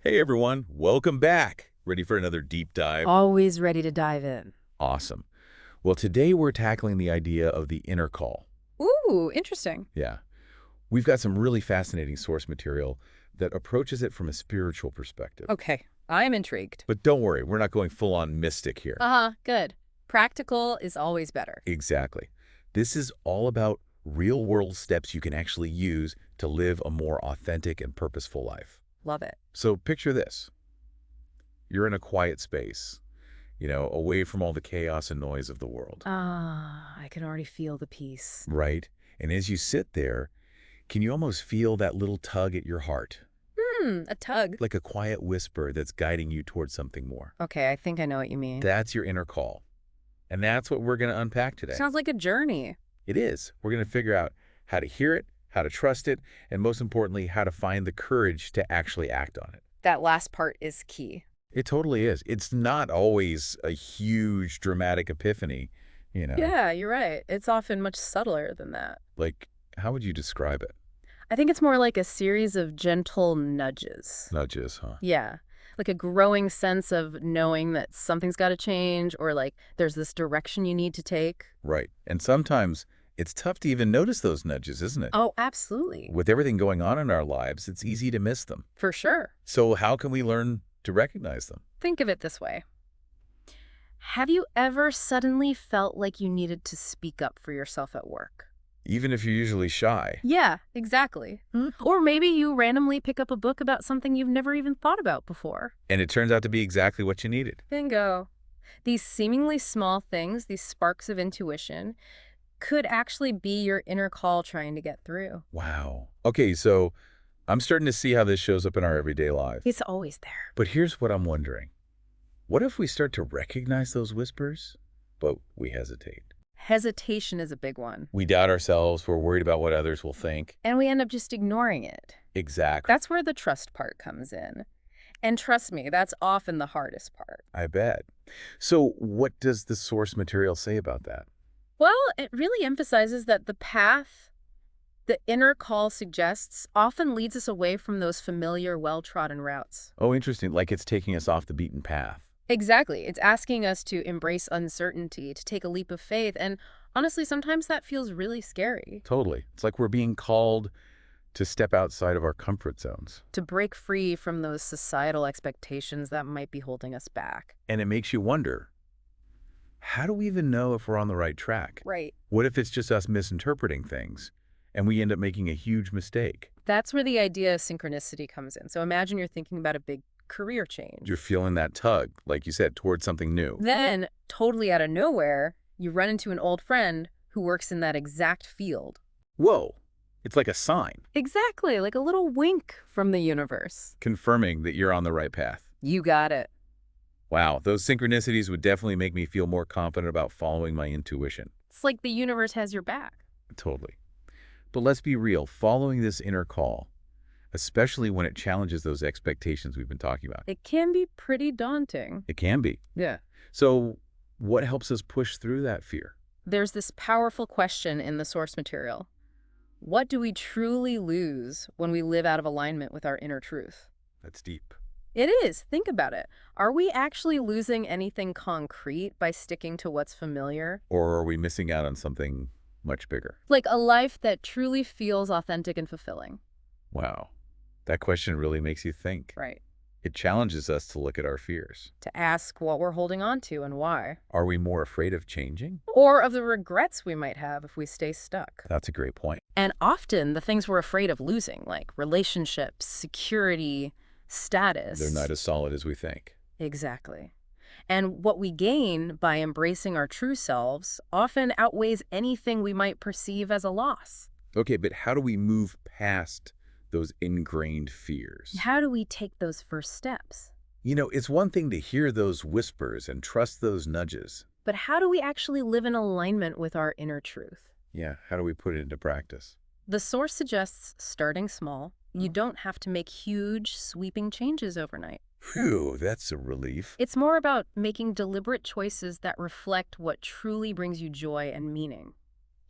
Hey everyone, welcome back. Ready for another deep dive? Always ready to dive in. Awesome. Well, today we're tackling the idea of the inner call. Ooh, interesting. Yeah. We've got some really fascinating source material that approaches it from a spiritual perspective. Okay, I'm intrigued. But don't worry, we're not going full on mystic here. Uh-huh, good. Practical is always better. Exactly. This is all about real-world steps you can actually use to live a more authentic and purposeful life. Love it. So picture this. You're in a quiet space, away from all the chaos and noise of the world. I can already feel the peace. Right? And as you sit there, can you almost feel that little tug at your heart? A tug. Like a quiet whisper that's guiding you towards something more. Okay, I think I know what you mean. That's your inner call. And that's what we're going to unpack today. Sounds like a journey. It is. We're going to figure out how to hear it, how to trust it, and most importantly, how to find the courage to actually act on it. That last part is key. It totally is. It's not always a huge dramatic epiphany. Yeah, you're right. It's often much subtler than that. Like, how would you describe it? I think it's more like a series of gentle nudges. Nudges, huh? Yeah, like a growing sense of knowing that something's got to change, or like there's this direction you need to take. Right. And sometimes it's tough to even notice those nudges, isn't it? Oh, absolutely. With everything going on in our lives, it's easy to miss them. For sure. So how can we learn to recognize them? Think of it this way. Have you ever suddenly felt like you needed to speak up for yourself at work? Even if you're usually shy. Yeah, exactly. Or maybe you randomly pick up a book about something you've never even thought about before. And it turns out to be exactly what you needed. Bingo. These seemingly small things, these sparks of intuition, could actually be your inner call trying to get through. Wow. Okay, so I'm starting to see how this shows up in our everyday life. It's always there. But here's what I'm wondering. What if we start to recognize those whispers, but we hesitate? Hesitation is a big one. We doubt ourselves, we're worried about what others will think. And we end up just ignoring it. Exactly. That's where the trust part comes in. And trust me, that's often the hardest part. I bet. So what does the source material say about that? Well, it really emphasizes that the path the inner call suggests often leads us away from those familiar, well-trodden routes. Oh, interesting. Like it's taking us off the beaten path. Exactly. It's asking us to embrace uncertainty, to take a leap of faith, and honestly, sometimes that feels really scary. Totally. It's like we're being called to step outside of our comfort zones. To break free from those societal expectations that might be holding us back. And it makes you wonder, how do we even know if we're on the right track? Right. What if it's just us misinterpreting things and we end up making a huge mistake? That's where the idea of synchronicity comes in. So imagine you're thinking about a big career change. You're feeling that tug, like you said, towards something new. Then, totally out of nowhere, you run into an old friend who works in that exact field. Whoa, it's like a sign. Exactly, like a little wink from the universe. Confirming that you're on the right path. You got it. Wow, those synchronicities would definitely make me feel more confident about following my intuition. It's like the universe has your back. Totally. But let's be real, following this inner call, especially when it challenges those expectations we've been talking about. It can be pretty daunting. It can be. Yeah. So what helps us push through that fear? There's this powerful question in the source material. What do we truly lose when we live out of alignment with our inner truth? That's deep. It is. Think about it. Are we actually losing anything concrete by sticking to what's familiar? Or are we missing out on something much bigger? Like a life that truly feels authentic and fulfilling. Wow. That question really makes you think. Right. It challenges us to look at our fears. To ask what we're holding on to and why. Are we more afraid of changing? Or of the regrets we might have if we stay stuck. That's a great point. And often the things we're afraid of losing, like relationships, security, status. They're not as solid as we think. Exactly. And what we gain by embracing our true selves often outweighs anything we might perceive as a loss. Okay, but how do we move past those ingrained fears? How do we take those first steps? It's one thing to hear those whispers and trust those nudges. But how do we actually live in alignment with our inner truth? Yeah, how do we put it into practice? The source suggests starting small. You don't have to make huge, sweeping changes overnight. Phew, that's a relief. It's more about making deliberate choices that reflect what truly brings you joy and meaning.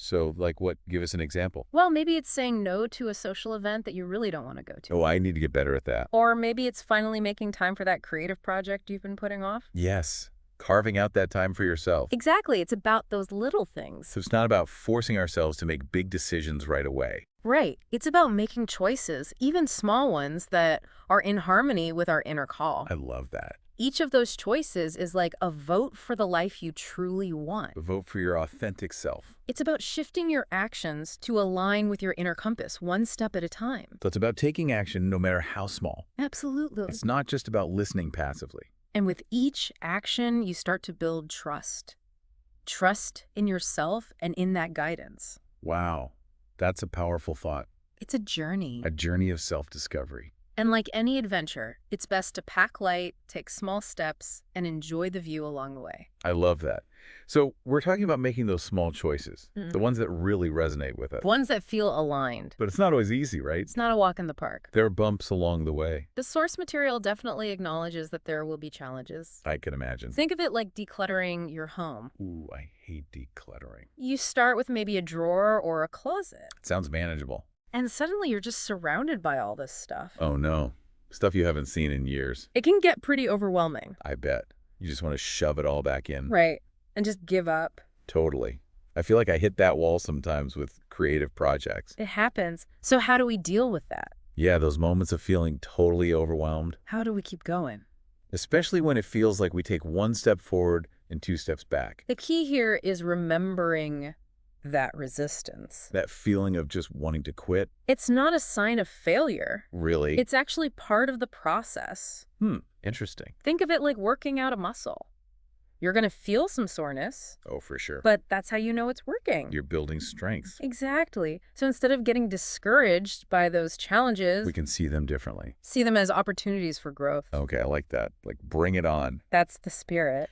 So, like what? Give us an example. Well, maybe it's saying no to a social event that you really don't want to go to. Oh, I need to get better at that. Or maybe it's finally making time for that creative project you've been putting off. Yes. Carving out that time for yourself. Exactly. It's about those little things. So it's not about forcing ourselves to make big decisions right away. Right. It's about making choices, even small ones, that are in harmony with our inner call. I love that. Each of those choices is like a vote for the life you truly want. Vote for your authentic self. It's about shifting your actions to align with your inner compass, one step at a time. So it's about taking action no matter how small. Absolutely. It's not just about listening passively. And with each action, you start to build trust. Trust in yourself and in that guidance. Wow. That's a powerful thought. It's a journey. A journey of self-discovery. And like any adventure, it's best to pack light, take small steps, and enjoy the view along the way. I love that. So we're talking about making those small choices, the ones that really resonate with us. Ones that feel aligned. But it's not always easy, right? It's not a walk in the park. There are bumps along the way. The source material definitely acknowledges that there will be challenges. I can imagine. Think of it like decluttering your home. Ooh, I hate decluttering. You start with maybe a drawer or a closet. It sounds manageable. And suddenly you're just surrounded by all this stuff. Oh no. Stuff you haven't seen in years. It can get pretty overwhelming. I bet. You just want to shove it all back in. Right. And just give up. Totally. I feel like I hit that wall sometimes with creative projects. It happens. So how do we deal with that? Yeah, those moments of feeling totally overwhelmed. How do we keep going? Especially when it feels like we take one step forward and two steps back. The key here is remembering that resistance. That feeling of just wanting to quit. It's not a sign of failure. Really? It's actually part of the process. Interesting. Think of it like working out a muscle. You're going to feel some soreness, Oh, for sure. but that's how you know it's working. You're building strength. Exactly. So instead of getting discouraged by those challenges, We can see them differently. see them as opportunities for growth. Okay, I like that. Like, bring it on. That's the spirit.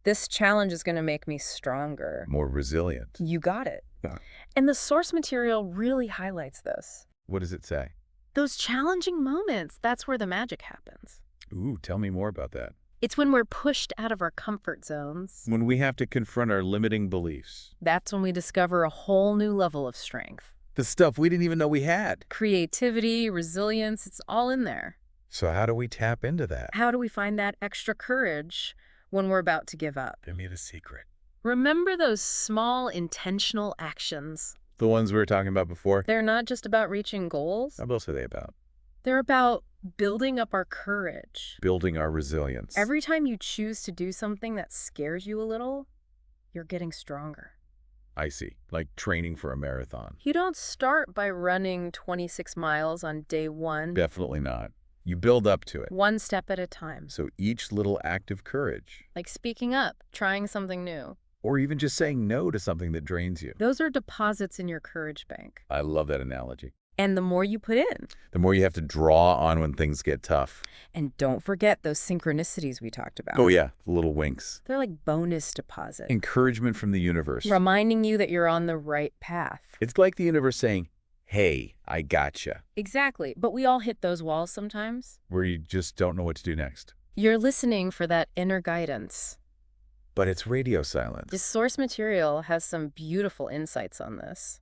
This challenge is going to make me stronger. More resilient. You got it. Yeah. And the source material really highlights this. What does it say? Those challenging moments, that's where the magic happens. Ooh, tell me more about that. It's when we're pushed out of our comfort zones. When we have to confront our limiting beliefs. That's when we discover a whole new level of strength. The stuff we didn't even know we had. Creativity, resilience, it's all in there. So how do we tap into that? How do we find that extra courage when we're about to give up? Give me the secret. Remember those small, intentional actions. The ones we were talking about before? They're not just about reaching goals. What else are they about? They're about building up our courage. Building our resilience. Every time you choose to do something that scares you a little, you're getting stronger. I see. Like training for a marathon. You don't start by running 26 miles on day one. Definitely not. You build up to it. One step at a time. So each little act of courage, Like speaking up, trying something new. or even just saying no to something that drains you. Those are deposits in your courage bank. I love that analogy. And the more you put in. The more you have to draw on when things get tough. And don't forget those synchronicities we talked about. Oh yeah, the little winks. They're like bonus deposits. Encouragement from the universe. Reminding you that you're on the right path. It's like the universe saying, hey, I gotcha. Exactly. But we all hit those walls sometimes. Where you just don't know what to do next. You're listening for that inner guidance. But it's radio silence. This source material has some beautiful insights on this.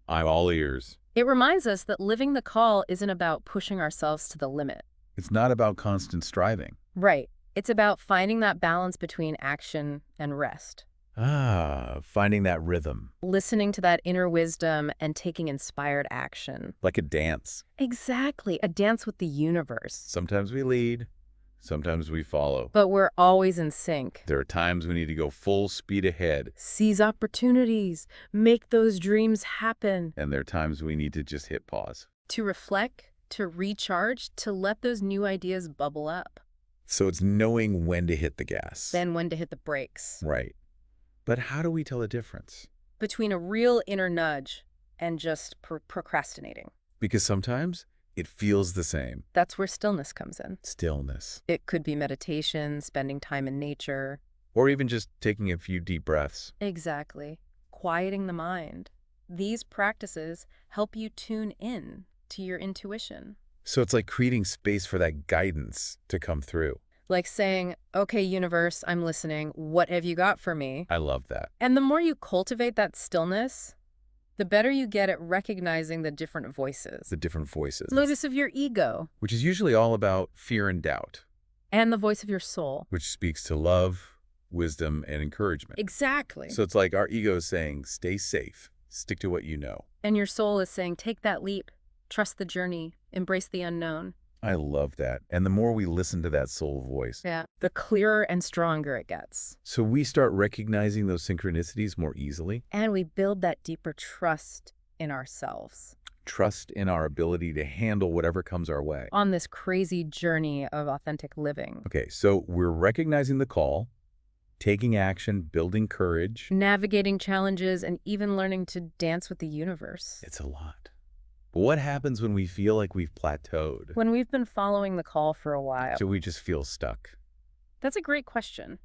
I'm all ears. It reminds us that living the call isn't about pushing ourselves to the limit. It's not about constant striving. Right. It's about finding that balance between action and rest. Finding that rhythm. Listening to that inner wisdom and taking inspired action. Like a dance. Exactly. A dance with the universe. Sometimes we lead, sometimes we follow. But we're always in sync. There are times we need to go full speed ahead. Seize opportunities. Make those dreams happen. And there are times we need to just hit pause. To reflect, to recharge, to let those new ideas bubble up. So it's knowing when to hit the gas. Then when to hit the brakes. Right. But how do we tell the difference? Between a real inner nudge and just procrastinating. Because sometimes it feels the same. That's where stillness comes in. Stillness. It could be meditation, spending time in nature. Or even just taking a few deep breaths. Exactly. Quieting the mind. These practices help you tune in to your intuition. So it's like creating space for that guidance to come through. Like saying, okay, universe, I'm listening. What have you got for me? I love that. And the more you cultivate that stillness, the better you get at recognizing the different voices. The different voices. Notice of your ego. Which is usually all about fear and doubt. And the voice of your soul. Which speaks to love, wisdom, and encouragement. Exactly. So it's like our ego is saying, stay safe, stick to what you know. And your soul is saying, take that leap, trust the journey, embrace the unknown. I love that. And the more we listen to that soul voice, the clearer and stronger it gets. so we start recognizing those synchronicities more easily. And we build that deeper trust in ourselves. Trust in our ability to handle whatever comes our way. On this crazy journey of authentic living. Okay, so we're recognizing the call, taking action, building courage. Navigating challenges, and even learning to dance with the universe. It's a lot. But what happens when we feel like we've plateaued? When we've been following the call for a while. So we just feel stuck? That's a great question.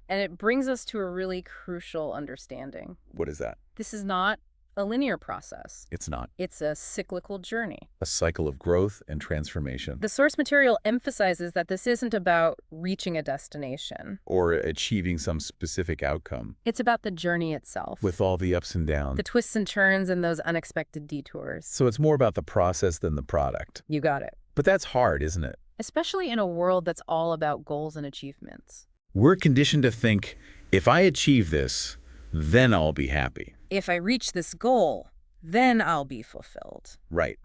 And it brings us to a really crucial understanding. What is that? This is not a linear process. It's not. It's a cyclical journey. A cycle of growth and transformation. The source material emphasizes that this isn't about reaching a destination. Or achieving some specific outcome. It's about the journey itself. With all the ups and downs. The twists and turns and those unexpected detours. So it's more about the process than the product. You got it. But that's hard, isn't it? Especially in a world that's all about goals and achievements. We're conditioned to think, if I achieve this, then I'll be happy. If I reach this goal, then I'll be fulfilled. Right.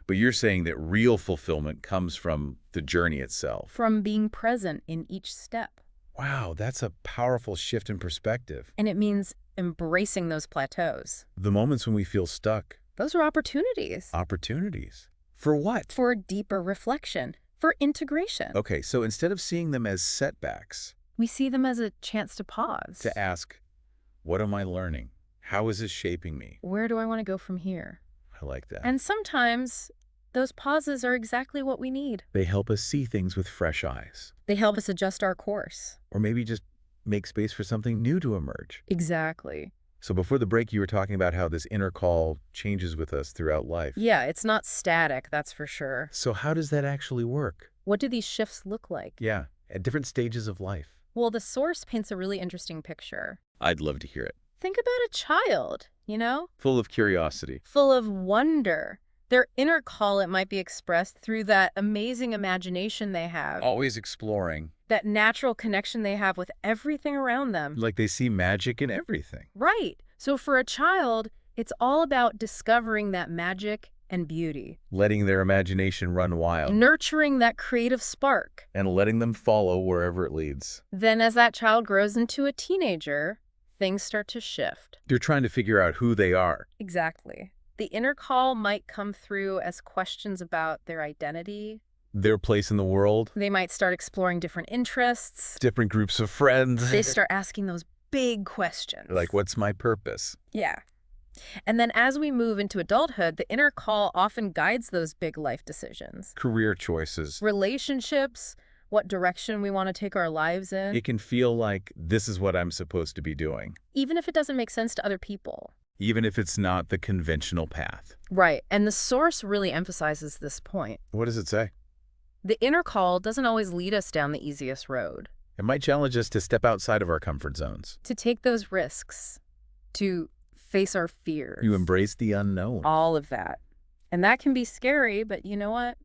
But you're saying that real fulfillment comes from the journey itself. From being present in each step. Wow, that's a powerful shift in perspective. And it means embracing those plateaus. The moments when we feel stuck. Those are opportunities. Opportunities. For what? For deeper reflection. For integration. Okay, so instead of seeing them as setbacks, we see them as a chance to pause. To ask, what am I learning? How is this shaping me? Where do I want to go from here? I like that. And sometimes those pauses are exactly what we need. They help us see things with fresh eyes. They help us adjust our course. Or maybe just make space for something new to emerge. Exactly. So before the break, you were talking about how this inner call changes with us throughout life. Yeah, it's not static, that's for sure. So how does that actually work? What do these shifts look like? Yeah, at different stages of life. Well, the source paints a really interesting picture. I'd love to hear it. Think about a child, you know? Full of curiosity. Full of wonder. Their inner call, it might be expressed through that amazing imagination they have. Always exploring. That natural connection they have with everything around them. Like they see magic in everything. Right. So for a child, it's all about discovering that magic and beauty. Letting their imagination run wild. Nurturing that creative spark. And letting them follow wherever it leads. Then as that child grows into a teenager, things start to shift. They're trying to figure out who they are. Exactly. The inner call might come through as questions about their identity. Their place in the world. They might start exploring different interests. Different groups of friends. They start asking those big questions. Like, what's my purpose? Yeah. And then as we move into adulthood, the inner call often guides those big life decisions. Career choices. Relationships, what direction we want to take our lives in. It can feel like this is what I'm supposed to be doing. Even if it doesn't make sense to other people. Even if it's not the conventional path. Right. And the source really emphasizes this point. What does it say? The inner call doesn't always lead us down the easiest road. It might challenge us to step outside of our comfort zones. To take those risks. To face our fears. You embrace the unknown. All of that. And that can be scary, but you know what?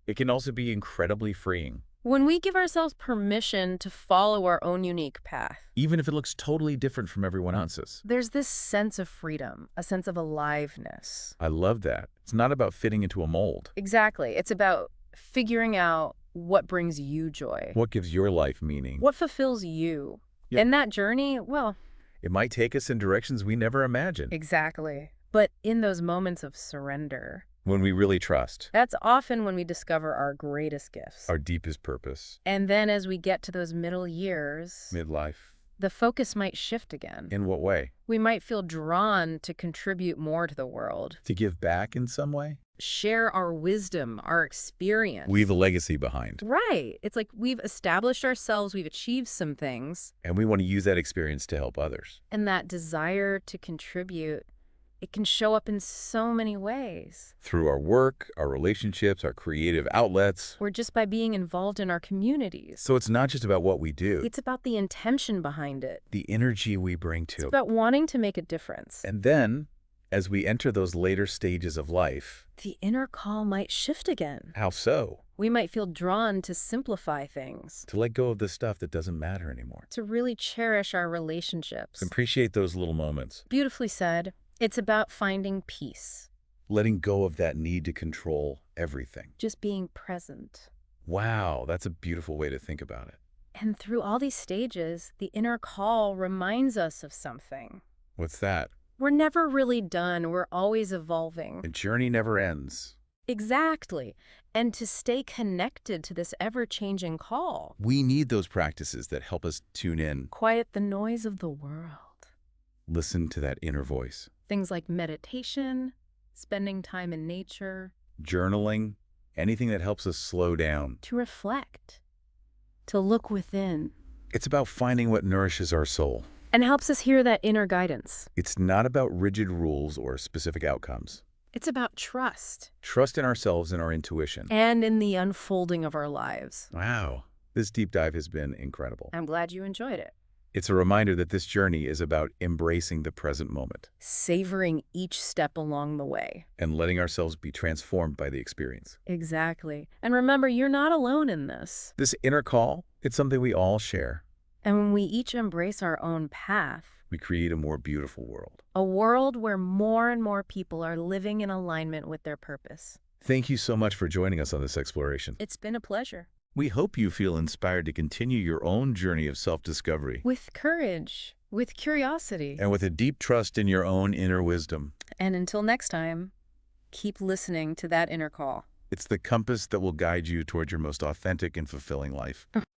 It can also be incredibly freeing. When we give ourselves permission to follow our own unique path. Even if it looks totally different from everyone else's. There's this sense of freedom, a sense of aliveness. I love that. It's not about fitting into a mold. Exactly. It's about figuring out what brings you joy. What gives your life meaning? What fulfills you. Yep. And that journey, well... It might take us in directions we never imagined. Exactly. But in those moments of surrender... When we really trust. That's often when we discover our greatest gifts. Our deepest purpose. And then as we get to those middle years... Midlife. The focus might shift again. In what way? We might feel drawn to contribute more to the world. To give back in some way? Share our wisdom, our experience. Leave a legacy behind. Right. It's like we've established ourselves, we've achieved some things. And we want to use that experience to help others. And that desire to contribute, It can show up in so many ways. Through our work, our relationships, our creative outlets. Or just by being involved in our communities. So it's not just about what we do. It's about the intention behind it. The energy we bring It's to it. about wanting to make a difference. And then, as we enter those later stages of life, The inner call might shift again. how so? We might feel drawn to simplify things, To let go of the stuff that doesn't matter anymore. to really cherish our relationships. Appreciate those little moments. Beautifully said. It's about finding peace, Letting go of that need to control everything. just being present. Wow, that's a beautiful way to think about it. And through all these stages, the inner call reminds us of something. What's that? We're never really done. We're always evolving. The journey never ends. Exactly. And to stay connected to this ever-changing call, We need those practices that help us tune in, quiet the noise of the world. listen to that inner voice. Things like meditation, spending time in nature, Journaling, anything that helps us slow down. to reflect, to look within, It's about finding what nourishes our soul. and helps us hear that inner guidance. It's not about rigid rules or specific outcomes. It's about trust Trust in ourselves and our intuition. and in the unfolding of our lives. Wow, this deep dive has been incredible. I'm glad you enjoyed it. It's a reminder that this journey is about embracing the present moment Savoring each step along the way. and letting ourselves be transformed by the experience. Exactly. And remember, you're not alone in this. This inner call, it's something we all share. And when we each embrace our own path, We create a more beautiful world. a world where more and more people are living in alignment with their purpose. Thank you so much for joining us on this exploration. It's been a pleasure. We hope you feel inspired to continue your own journey of self-discovery With courage, with curiosity. and with a deep trust in your own inner wisdom. And until next time, keep listening to that inner call. It's the compass that will guide you toward your most authentic and fulfilling life.